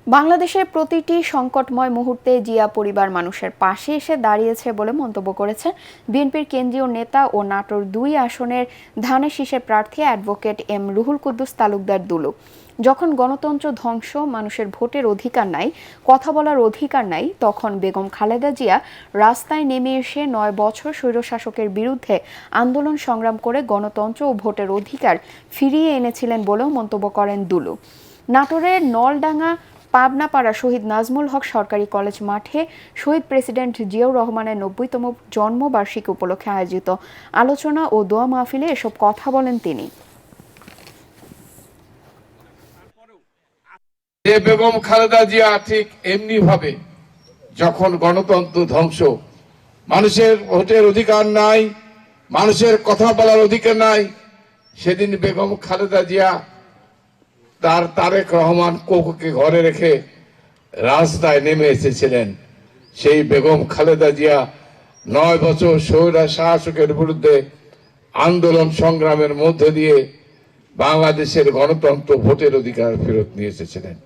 বাংলাদেশের প্রতিটি সংকটময় মুহূর্তে জিয়া পরিবার মানুষের পাশে এসে দাঁড়িয়েছে বলে মন্তব্য করেছেন বিএনপির কেন্দ্রীয় নেতা ও নাটোর-২ আসনের ধানের প্রার্থী অ্যাডভোকেট এম রুহুল কুদ্দুস তালুকদার দুলু। যখন গণতন্ত্র ধ্বংস, মানুষের ভোটের অধিকার নাই, কথা বলার অধিকার নাই, তখন বেগম খালেদা জিয়া রাস্তায় নেমে এসে ৯ বছর স্বৈরশাসকের বিরুদ্ধে আন্দোলন সংগ্রাম করে গণতন্ত্র ও ভোটের অধিকার ফিরিয়ে এনেছিলেন বলেও মন্তব্য করেন দুলু। নাটোরের নলডাঙ্গা পাবনাপাড়া শহীদ নাজমুল হক সরকারি কলেজ মাঠে শহীদ প্রেসিডেন্ট জিয়াউর রহমানের ৯০তম জন্মবার্ষিকী উপলক্ষে আয়োজিত আলোচনা ও দোয়া মাহফিলে এসব কথা বলেন তিনি। বেগম খালেদা জিয়া ঠিক এমনি ভাবে যখন গণতন্ত্র ধ্বংস, মানুষের ভোটের অধিকার নাই, মানুষের কথা বলার অধিকার নাই, সেদিন বেগম খালেদা জিয়া তার তারেক রহমান কোকোকে ঘরে রেখে রাস্তায় নেমে এসেছিলেন। সেই বেগম খালেদা জিয়া ৯ বছর স্বৈরা শাসকের বিরুদ্ধে আন্দোলন সংগ্রামের মধ্যে দিয়ে বাংলাদেশের গণতন্ত্র ভোটের অধিকার ফেরত নিয়ে এসেছিলেন।